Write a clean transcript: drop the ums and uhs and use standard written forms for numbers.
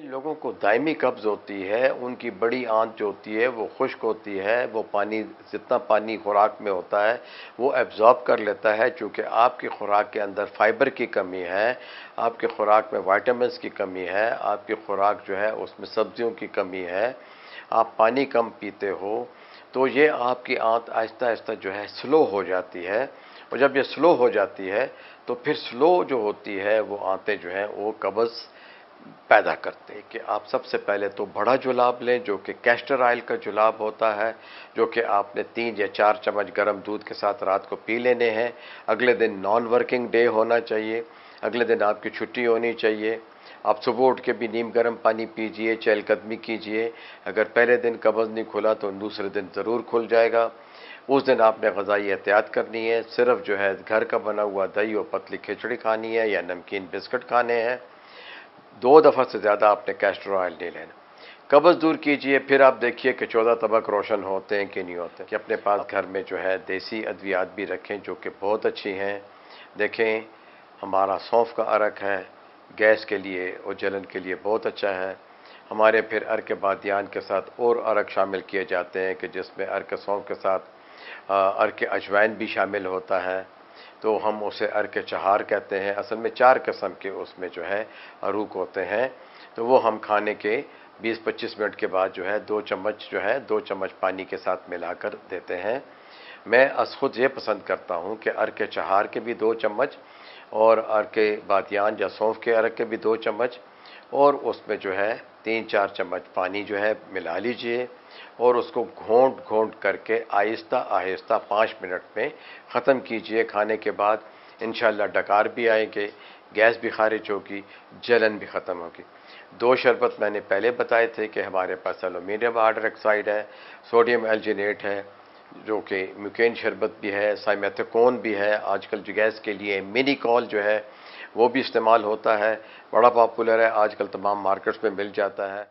लोगों को दायमी कब्ज़ होती है, उनकी बड़ी आंत जो होती है वो खुश्क होती है, वो पानी जितना पानी खुराक में होता है वो एब्ज़ॉर्ब कर लेता है। चूँकि आपकी खुराक के अंदर फाइबर की कमी है, आपकी खुराक में विटामिन्स की कमी है, आपकी खुराक जो है उसमें सब्जियों की कमी है, आप पानी कम पीते हो, तो ये आपकी आंत आहिस्ता आहिस्ता जो है स्लो हो जाती है। और जब ये स्लो हो जाती है तो फिर स्लो जो होती है वो आंतें जो हैं वो कब्ज़ पैदा करते हैं। कि आप सबसे पहले तो बड़ा जुलाब लें जो कि कैस्टर ऑयल का जुलाब होता है, जो कि आपने 3 या 4 चम्मच गर्म दूध के साथ रात को पी लेने हैं। अगले दिन नॉन वर्किंग डे होना चाहिए, अगले दिन आपकी छुट्टी होनी चाहिए। आप सुबह उठ के भी नीम गर्म पानी पीजिए, चहलकदमी कीजिए। अगर पहले दिन कब्ज़ नहीं खुला तो दूसरे दिन ज़रूर खुल जाएगा। उस दिन आपने ग़िज़ाई एहतियात करनी है, सिर्फ जो है घर का बना हुआ दही और पतली खिचड़ी खानी है या नमकीन बिस्किट खाने हैं। 2 दफ़ा से ज़्यादा आपने कैस्टर ऑयल नहीं लेना। कब्ज़ दूर कीजिए, फिर आप देखिए कि 14 तबक रोशन होते हैं कि नहीं होते। कि अपने पास घर में जो है देसी अद्वियात भी रखें जो कि बहुत अच्छी हैं। देखें, हमारा सौंफ का अरक है, गैस के लिए और जलन के लिए बहुत अच्छा है। हमारे फिर अर्क बादियान के साथ और अरक शामिल किए जाते हैं कि जिसमें अर्क सौंफ के साथ अर्क अजवाइन भी शामिल होता है, तो हम उसे अर्क चहार कहते हैं। असल में 4 किस्म के उसमें जो है अरूक होते हैं, तो वो हम खाने के 20-25 मिनट के बाद जो है 2 चम्मच जो है 2 चम्मच पानी के साथ मिलाकर देते हैं। मैं खुद ये पसंद करता हूँ कि अर्क चहार के भी 2 चम्मच और अर्क बादियान या सौंफ के अरक के भी 2 चम्मच और उसमें जो है 3-4 चम्मच पानी जो है मिला लीजिए और उसको घोंट घोंट करके आहिस्ता आहिस्ता 5 मिनट में ख़त्म कीजिए। खाने के बाद इंशाअल्लाह डकार भी आएंगे, गैस भी खारिज होगी, जलन भी ख़त्म होगी। 2 शरबत मैंने पहले बताए थे कि हमारे पास एल्यूमिनियम हाइड्रोक्साइड है, सोडियम एल्जिनेट है, जो कि म्यूकेन शरबत भी है, साइमेथिकोन भी है। आजकल जो गैस के लिए मिनीकॉल जो है वो भी इस्तेमाल होता है, बड़ा पॉपुलर है, आजकल तमाम मार्केट्स में मिल जाता है।